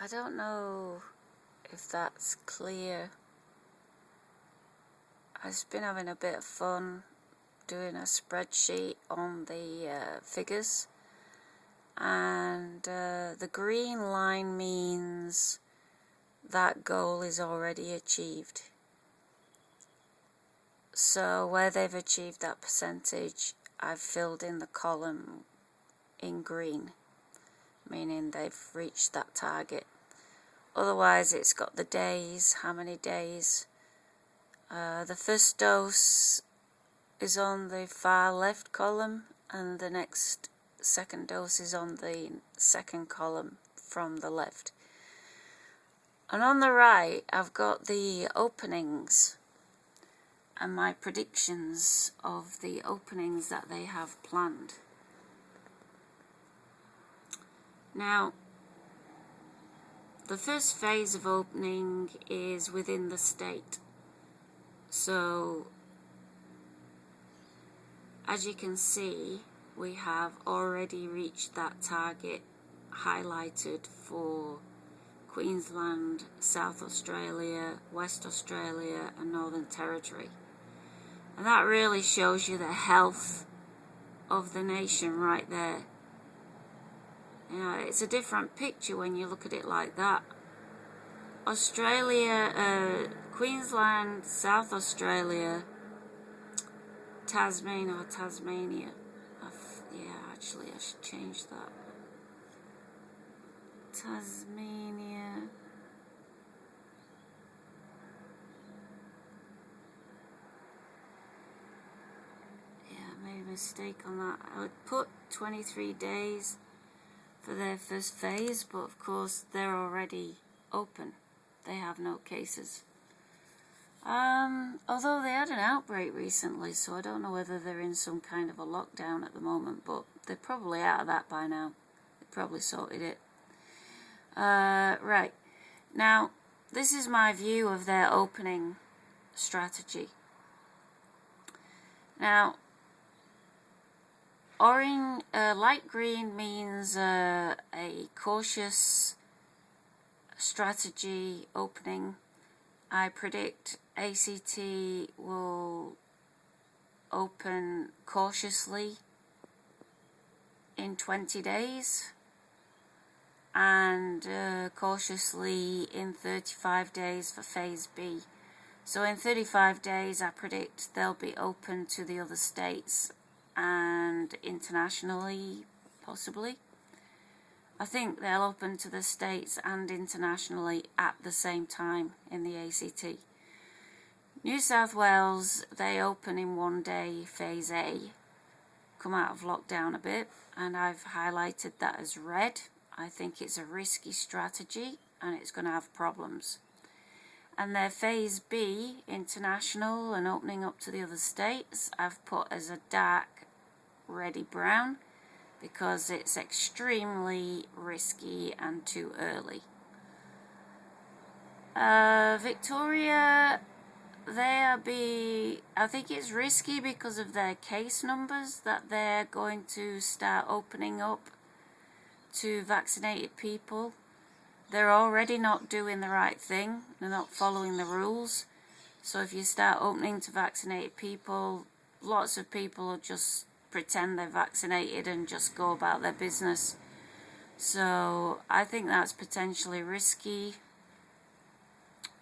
I don't know if that's clear. I've been having a bit of fun doing a spreadsheet on the figures, and the green line means that goal is already achieved. So where they've achieved that percentage, I've filled in the column in green, meaning they've reached that target. Otherwise it's got the days, how many days. The first dose is on the far left column, and the next second dose is on the second column from the left. And on the right I've got the openings and my predictions of the openings that they have planned. Now, the first phase of opening is within the state. So, as you can see, we have already reached that target highlighted for Queensland, South Australia, West Australia and Northern Territory. And that really shows you the health of the nation right there. You know, it's a different picture when you look at it like that. Australia, Queensland, South Australia, Tasmania. Yeah, actually I should change that. Tasmania. Yeah, I made a mistake on that. I would put 23 days for their first phase, but of course they're already open. They have no cases. Although they had an outbreak recently, so I don't know whether they're in some kind of a lockdown at the moment, but they're probably out of that by now. They probably sorted it. Right. Now, this is my view of their opening strategy. Now, orange, light green means a cautious strategy opening. I predict ACT will open cautiously in 20 days and cautiously in 35 days for phase B. So in 35 days I predict they'll be open to the other states and internationally, possibly. I think they'll open to the states and internationally at the same time in the ACT. New South Wales, they open in one day, phase A, come out of lockdown a bit, and I've highlighted that as red. I think it's a risky strategy and it's going to have problems. And their phase B, international and opening up to the other states, I've put as a dark reddy brown because it's extremely risky and too early. Victoria, I think it's risky because of their case numbers that they're going to start opening up to vaccinated people. They're already not doing the right thing. They're not following the rules. So if you start opening to vaccinated people, lots of people will just pretend they're vaccinated and just go about their business. So I think that's potentially risky.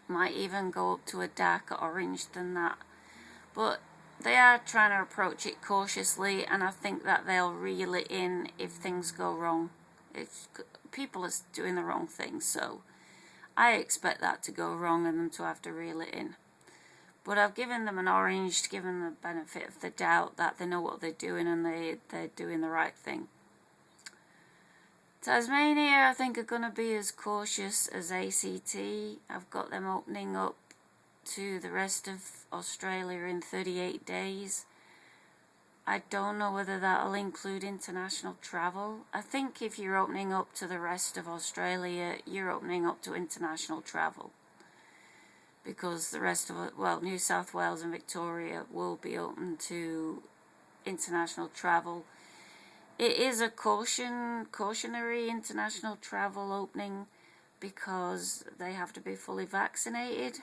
Might even go up to a darker orange than that. But they are trying to approach it cautiously, and I think that they'll reel it in if things go wrong. People are doing the wrong thing, so I expect that to go wrong and them to have to reel it in. But I've given them an orange to give them the benefit of the doubt that they know what they're doing and they're doing the right thing. Tasmania, I think, are going to be as cautious as ACT. I've got them opening up to the rest of Australia in 38 days. I don't know whether that'll include international travel. I think if you're opening up to the rest of Australia, you're opening up to international travel. Because the rest of it, well, New South Wales and Victoria will be open to international travel. It is a cautionary international travel opening, because they have to be fully vaccinated.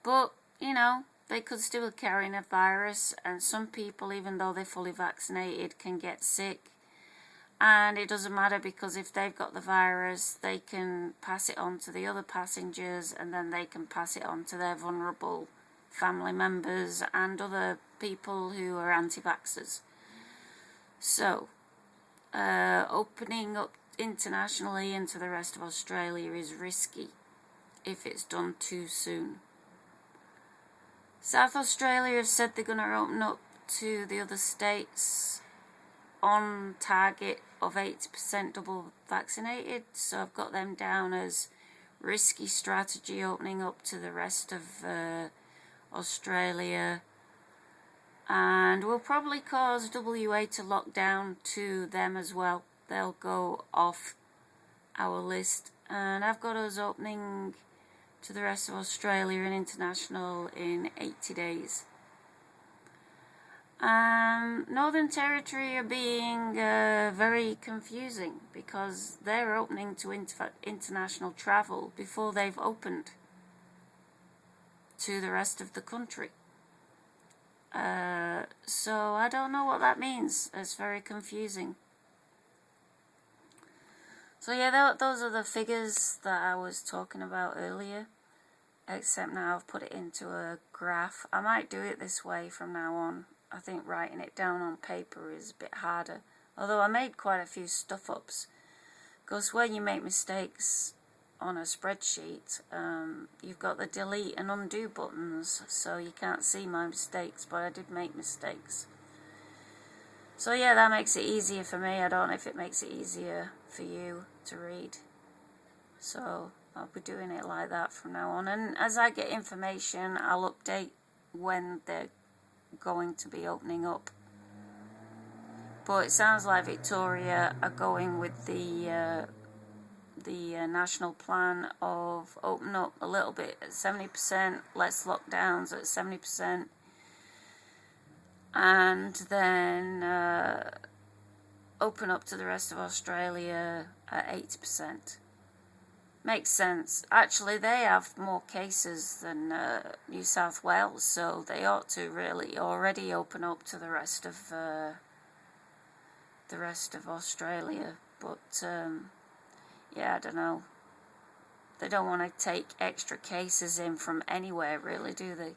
But, you know, they could still carry a virus, and some people, even though they're fully vaccinated, can get sick. And it doesn't matter, because if they've got the virus, they can pass it on to the other passengers, and then they can pass it on to their vulnerable family members and other people who are anti-vaxxers. So, opening up internationally into the rest of Australia is risky if it's done too soon. South Australia have said they're going to open up to the other states on target of 80% double vaccinated, so I've got them down as risky strategy, opening up to the rest of Australia, and will probably cause WA to lock down to them as well. They'll go off our list, and I've got us opening to the rest of Australia and international in 80 days. Northern Territory are being very confusing, because they're opening to international travel before they've opened to the rest of the country. So I don't know what that means. It's very confusing. So yeah, those are the figures that I was talking about earlier, except now I've put it into a graph. I might do it this way from now on. I think writing it down on paper is a bit harder, although I made quite a few stuff-ups, because when you make mistakes on a spreadsheet, you've got the delete and undo buttons, so you can't see my mistakes, but I did make mistakes. So yeah, that makes it easier for me. I don't know if it makes it easier for you to read. So I'll be doing it like that from now on. And as I get information, I'll update when they're going to be opening up. But it sounds like Victoria are going with the national plan of open up a little bit at 70%, less lockdowns at 70%, and then open up to the rest of Australia at 80%. Makes sense. Actually, they have more cases than New South Wales, so they ought to really already open up to the rest of Australia. But yeah, I don't know. They don't want to take extra cases in from anywhere, really, do they?